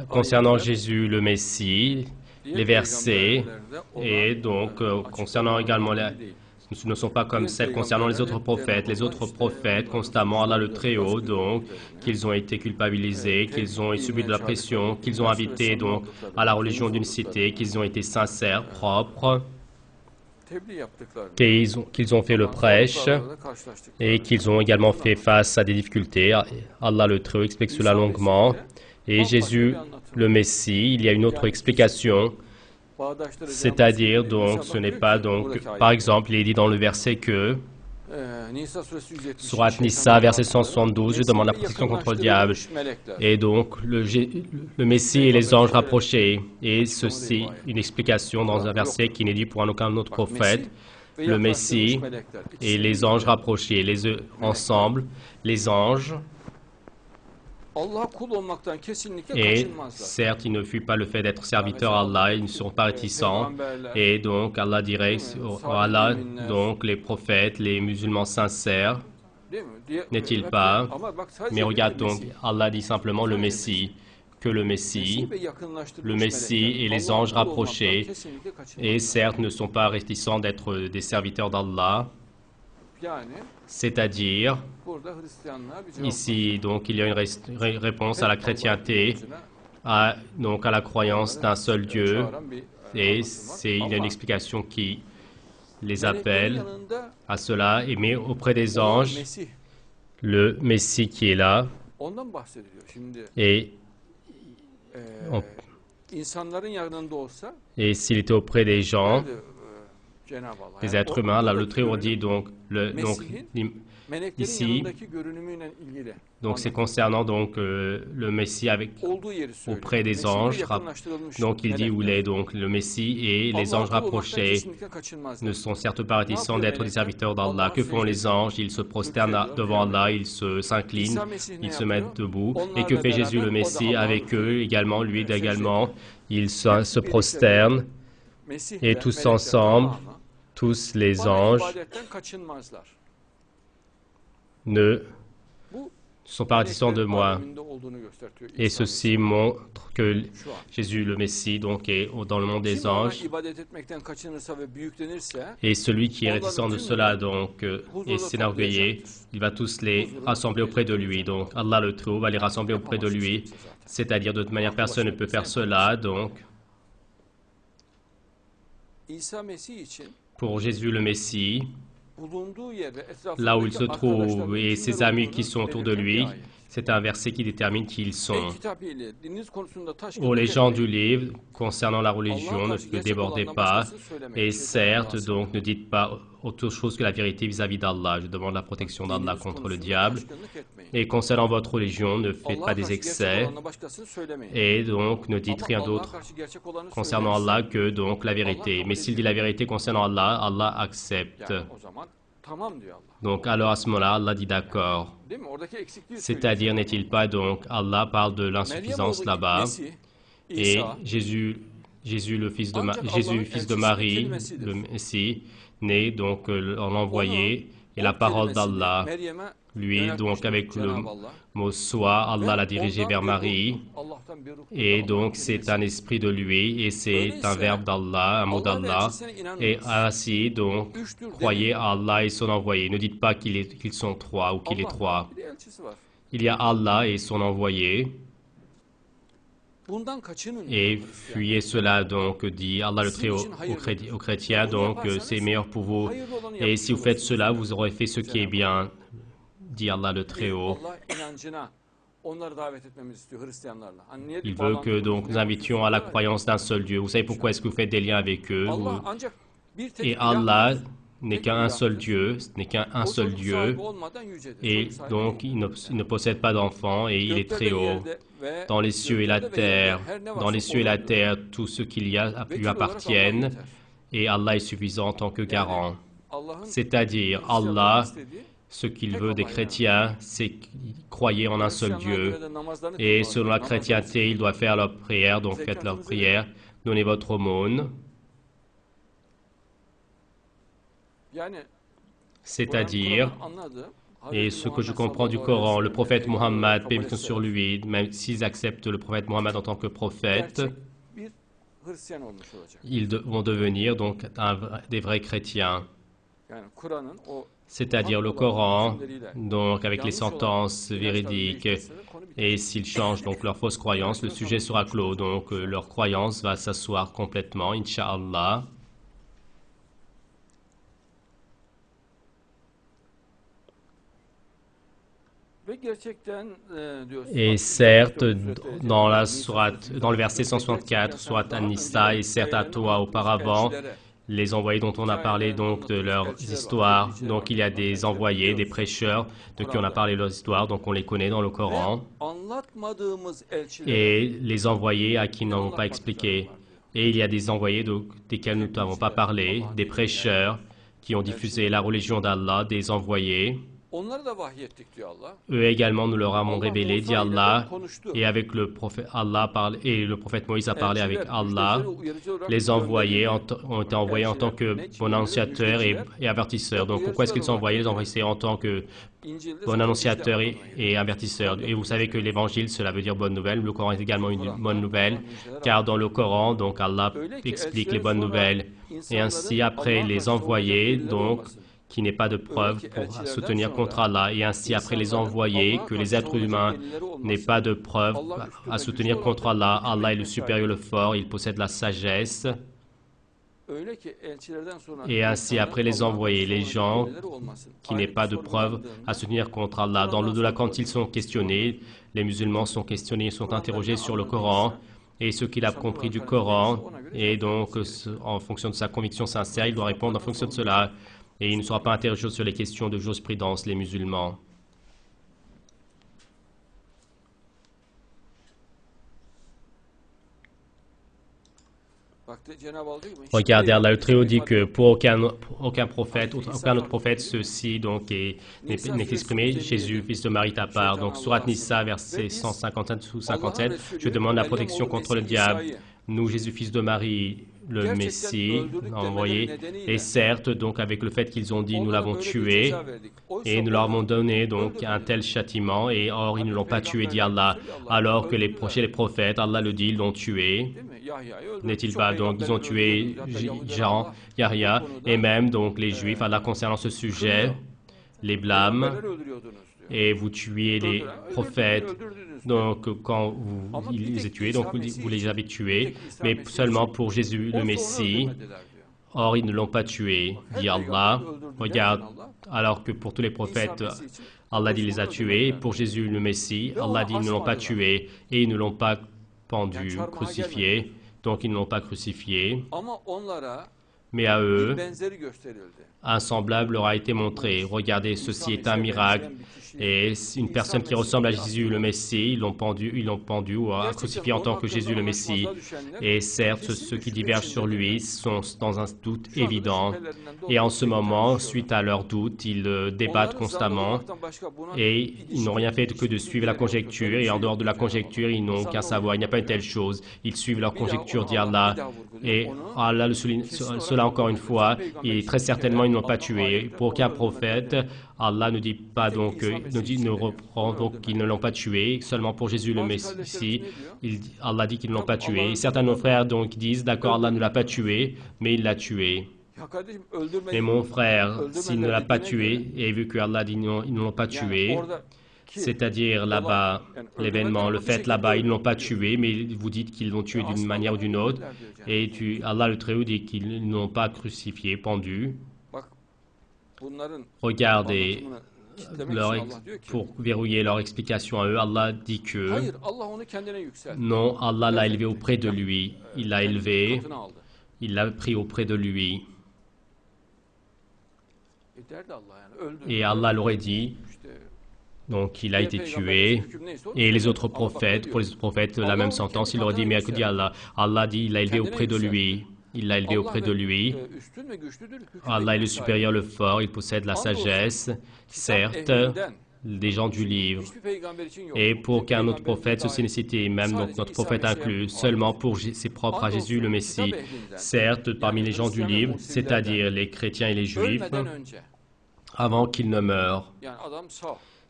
Concernant Jésus le Messie, les versets, et donc concernant également ne sont pas comme celles concernant les autres prophètes. Les autres prophètes, constamment, Allah le Très-Haut, donc, qu'ils ont été culpabilisés, qu'ils ont subi de la pression, qu'ils ont habité donc à la religion d'une cité, qu'ils ont été sincères, propres, qu'ils ont fait le prêche et qu'ils ont également fait face à des difficultés. Allah le Très-Haut explique cela longuement. Et Jésus, le Messie, il y a une autre explication, c'est-à-dire, donc, ce n'est pas, donc, par exemple, il est dit dans le verset que, Surat Nisa, verset 172, je demande la protection contre le diable. Et donc, le Messie et les anges rapprochés. Et ceci, une explication dans un verset qui n'est dit pour aucun autre prophète. Le Messie et les anges rapprochés, ensemble, les anges. Et certes, il ne fut pas le fait d'être serviteur à Allah, ils ne seront pas réticents. Et donc, Allah dirait, Allah, donc les prophètes, les musulmans sincères, n'est-il pas? Mais regarde donc, Allah dit simplement le Messie, que le Messie et les anges rapprochés, et certes, ne sont pas réticents d'être des serviteurs d'Allah. C'est-à-dire, ici, donc, il y a une réponse à la chrétienté, donc à la croyance d'un seul Dieu, et il y a une explication qui les appelle à cela, mais auprès des anges, le Messie qui est là, et s'il était auprès des gens, des êtres humains, là le Très-Haut dit donc, ici, donc c'est concernant donc le Messie auprès des anges, donc il dit où il est donc le Messie et les anges rapprochés ne sont certes pas réticents d'être des serviteurs d'Allah. Que font les anges? Ils se prosternent devant Allah, ils s'inclinent, ils se mettent debout. Et que fait Jésus le Messie avec eux également? Lui également, il se prosterne et tous ensemble, tous les anges ne sont pas réticents de moi. Et ceci montre que Jésus le Messie donc est dans le monde des anges. Et celui qui est réticent de cela donc et s'énorgueillir, il va tous les rassembler auprès de lui. Donc Allah le Très-Haut va les rassembler auprès de lui. C'est-à-dire de toute manière personne ne peut faire cela. Donc pour Jésus le Messie, là où il se trouve et ses amis qui sont autour de lui, c'est un verset qui détermine qui ils sont. Pour les gens du livre, concernant la religion, ne débordez pas. Et certes, donc, ne dites pas autre chose que la vérité vis-à-vis d'Allah. Je demande la protection d'Allah contre le diable. Et concernant votre religion, ne faites pas des excès. Et donc, ne dites rien d'autre concernant Allah que donc la vérité. Mais s'il dit la vérité concernant Allah, Allah accepte. Donc, alors à ce moment-là, Allah dit d'accord. C'est-à-dire, n'est-il pas donc, Allah parle de l'insuffisance là-bas, et Jésus, fils de Marie, le Messie, né, donc l'envoyé, et la parole d'Allah, lui, donc avec le mot soit, Allah l'a dirigé vers Marie, et donc c'est un esprit de lui, et c'est un verbe d'Allah, un mot d'Allah, et ainsi, donc, croyez à Allah et son envoyé. Ne dites pas qu'ils sont trois ou qu'il est trois. Il y a Allah et son envoyé, et fuyez cela, donc, dit Allah le Très-Haut aux chrétiens, donc c'est meilleur pour vous. Et si vous faites cela, vous aurez fait ce qui est bien, dit Allah le Très-Haut. Il veut que donc nous invitions à la croyance d'un seul Dieu. Vous savez pourquoi est-ce que vous faites des liens avec eux? Et Allah n'est qu'un seul Dieu, et donc il ne possède pas d'enfant et il est très haut. Dans les cieux et la terre, tout ce qu'il y a lui appartiennent, et Allah est suffisant en tant que garant. C'est-à-dire, Allah, ce qu'il veut des chrétiens, c'est croyer en un seul Dieu. Et selon la chrétienté, ils doivent faire leur prière, donc faites leur prière, donnez votre aumône. C'est-à-dire, Et ce que je comprends du Coran, le prophète Mohammed, paix sur lui, même s'ils acceptent le prophète Mohammed en tant que prophète, ils vont devenir donc des vrais chrétiens. C'est-à-dire le Coran, donc avec les sentences véridiques, et s'ils changent donc leur fausse croyance, le sujet sera clos. Donc leur croyance va s'asseoir complètement, Inch'Allah. Et certes, dans le verset 164, Surat An-Nisa, et certes à toi auparavant, les envoyés dont on a parlé donc de leurs histoires. Donc il y a des envoyés, des prêcheurs de qui on a parlé de leurs histoires, donc on les connaît dans le Coran. Et les envoyés à qui nous n'avons pas expliqué. Et il y a des envoyés desquels nous n'avons pas parlé, des prêcheurs qui ont diffusé la religion d'Allah, des envoyés. Eux également, nous leur avons révélé, dit Allah, et avec le prophète et le prophète Moïse a parlé avec Allah. Les envoyés ont été envoyés en tant que bon annonciateurs et avertisseurs. Donc pourquoi est-ce qu'ils sont envoyés? Les envoyés en tant que bon annonciateurs et avertisseurs. Et vous savez que l'évangile, cela veut dire bonne nouvelle. Le Coran est également une bonne nouvelle, car dans le Coran, donc Allah explique les bonnes nouvelles. Et ainsi, après les envoyés, donc, qui n'est pas de preuve pour se tenir contre Allah, et ainsi après les envoyés, que les êtres humains n'aient pas de preuve à se tenir contre Allah. Allah est le supérieur, le fort, il possède la sagesse. Et ainsi après les envoyés, les gens qui n'aient pas de preuve à se tenir contre Allah. Dans l'au-delà, quand ils sont questionnés, les musulmans sont questionnés, sont interrogés sur le Coran, et ce qu'il a compris du Coran, et donc en fonction de sa conviction sincère, il doit répondre en fonction de cela. Et il ne sera pas interrogé sur les questions de jurisprudence, les musulmans. Regardez, Allah le Très-Haut dit que pour aucun prophète, aucun autre prophète, ceci donc n'est exprimé. Jésus, fils de Marie, ta part. Donc, Surat Nisa, verset 157 ou 57, je demande la protection contre le diable. Nous, Jésus, fils de Marie, le Messie, envoyé, et certes, donc avec le fait qu'ils ont dit nous l'avons tué, et nous leur avons donné donc un tel châtiment, et or ils ne l'ont pas tué, dit Allah, alors que les prophètes, Allah le dit, ils l'ont tué, n'est-il pas? Donc ils ont tué Jean, Yahya, et même donc les Juifs, Allah concernant ce sujet, les blâmes, et vous tuez les prophètes. Donc, quand vous les avez tués, donc vous les avez tués, mais seulement pour Jésus le Messie. Or, ils ne l'ont pas tué, dit Allah. Regarde, alors que pour tous les prophètes, Allah dit les a tués. Pour Jésus le Messie, Allah dit ils ne l'ont pas tué et ils ne l'ont pas pendu, crucifié. Donc, ils ne l'ont pas crucifié. Mais à eux, un semblable leur a été montré. Regardez, ceci est un miracle. Et une personne qui ressemble à Jésus le Messie, ils l'ont pendu ou crucifié en tant que Jésus le Messie. Et certes, ceux qui divergent sur lui sont dans un doute évident. Et en ce moment, suite à leur doute, ils débattent constamment. Et ils n'ont rien fait que de suivre la conjecture. Et en dehors de la conjecture, ils n'ont qu'un savoir. Il n'y a pas une telle chose. Ils suivent leur conjecture, dit Allah. Et Allah le souligne, cela encore une fois, et très certainement ils n'ont pas tué. Pour aucun prophète, Allah ne dit pas donc, ne reprend donc qu'ils ne l'ont pas tué, seulement pour Jésus le Messie, Allah dit qu'ils ne l'ont pas tué. Et certains de nos frères donc disent, d'accord, Allah ne l'a pas tué, mais il l'a tué. Mais mon frère, s'il ne l'a pas tué, et vu que Allah dit non, ils ne l'ont pas tué, c'est-à-dire là-bas, l'événement, le fait là-bas, ils ne l'ont pas tué, mais vous dites qu'ils l'ont tué d'une manière ou d'une autre, et Allah le Très-Haut dit qu'ils ne l'ont pas crucifié, pendu. Regardez, pour verrouiller leur explication à eux, Allah dit que non, Allah l'a élevé auprès de lui, il l'a élevé, il l'a pris auprès de lui. Et Allah l'aurait dit, donc il a été tué, et les autres prophètes, pour les autres prophètes, la même sentence, il aurait dit, mais que dit Allah? Allah dit, il l'a élevé auprès de lui. Il l'a élevé auprès de lui. Allah est le supérieur, le fort, il possède la sagesse, certes, des gens du livre. Et pour aucun autre prophète, ceci n'est cité, même donc notre prophète inclus, seulement pour c'est propre à Jésus le Messie. Certes, parmi les gens du livre, c'est-à-dire les chrétiens et les juifs, avant qu'il ne meure.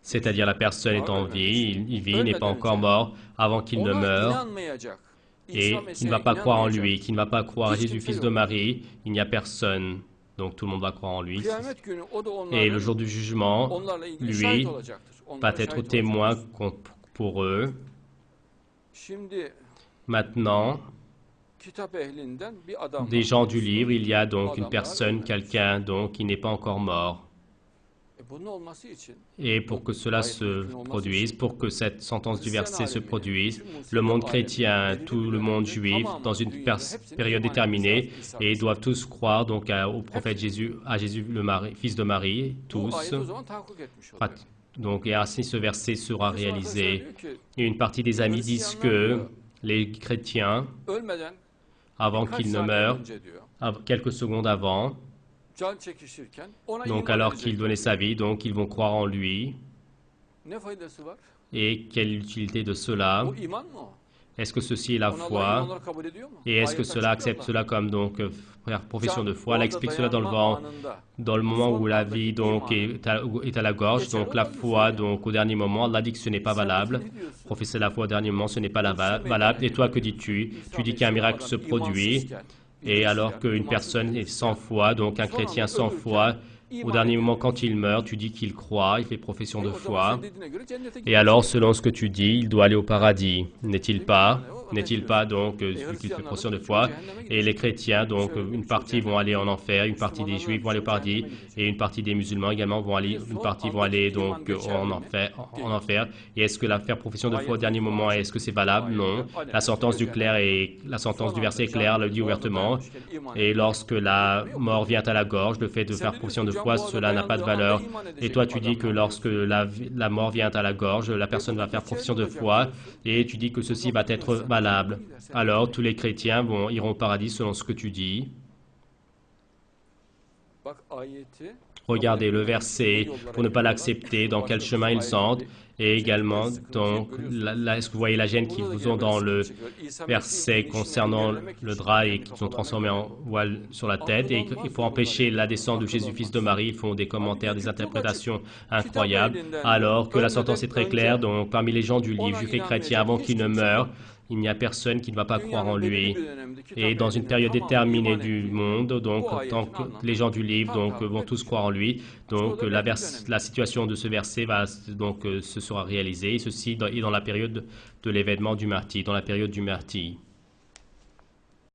C'est-à-dire la personne est en vie, il vit, il n'est pas encore mort avant qu'il ne meure. Et qui ne va pas croire en lui, qui ne va pas croire à Jésus, fils de Marie, il n'y a personne. Donc tout le monde va croire en lui. Et le jour du jugement, lui va être témoin pour eux. Maintenant, des gens du livre, il y a donc une personne, quelqu'un donc qui n'est pas encore mort. Et pour que cela se produise, pour que cette sentence du verset se produise, le monde chrétien, tout le monde juif, dans une période déterminée, et doivent tous croire donc au prophète Jésus, à Jésus le fils de Marie, tous. Donc, et ainsi ce verset sera réalisé. Et une partie des amis disent que les chrétiens, avant qu'ils ne meurent, quelques secondes avant, donc alors qu'il donnait sa vie, donc ils vont croire en lui. Et quelle utilité de cela? Est-ce que ceci est la foi? Et est-ce que cela accepte cela comme donc profession de foi? Elle explique cela dans le moment où la vie donc est à la gorge. Donc la foi donc au dernier moment, Allah dit que ce n'est pas valable. Professer la foi au dernier moment, ce n'est pas valable. Et toi, que dis-tu? Tu dis qu'un miracle se produit. Et alors qu'une personne est sans foi, donc un chrétien sans foi, au dernier moment, quand il meurt, tu dis qu'il croit, il fait profession de foi. Et alors, selon ce que tu dis, il doit aller au paradis. N'est-il pas? N'est-il pas donc, vu qu'il fait profession de foi? Et les chrétiens, donc, une partie vont aller en enfer, une partie des juifs vont aller au paradis, et une partie des musulmans également vont aller, une partie vont aller donc en enfer. Et est-ce que faire profession de foi au dernier moment, est-ce que c'est valable? Non. La sentence du verset est claire, le dit ouvertement. Et lorsque la mort vient à la gorge, le fait de faire profession de foi, cela n'a pas de valeur. Et toi, tu dis que lorsque la mort vient à la gorge, la personne va faire profession de foi, et tu dis que ceci va être valable. Alors, tous les chrétiens iront au paradis selon ce que tu dis. Regardez le verset pour ne pas l'accepter, dans quel chemin ils entrent. Et également, donc, est-ce que vous voyez la gêne qu'ils vous ont dans le verset concernant le drap et qu'ils ont transformé en voile sur la tête? Et il faut empêcher la descente de Jésus, fils de Marie. Ils font des commentaires, des interprétations incroyables. Alors que la sentence est très claire, donc parmi les gens du livre, juifs et chrétiens, avant qu'ils ne meurent, il n'y a personne qui ne va pas croire en lui. Et dans une période déterminée du monde, donc tant que les gens du livre donc, vont tous croire en lui, donc la situation de ce verset se sera réalisée, et ceci dans la période de l'événement du martyr, dans la période du martyr.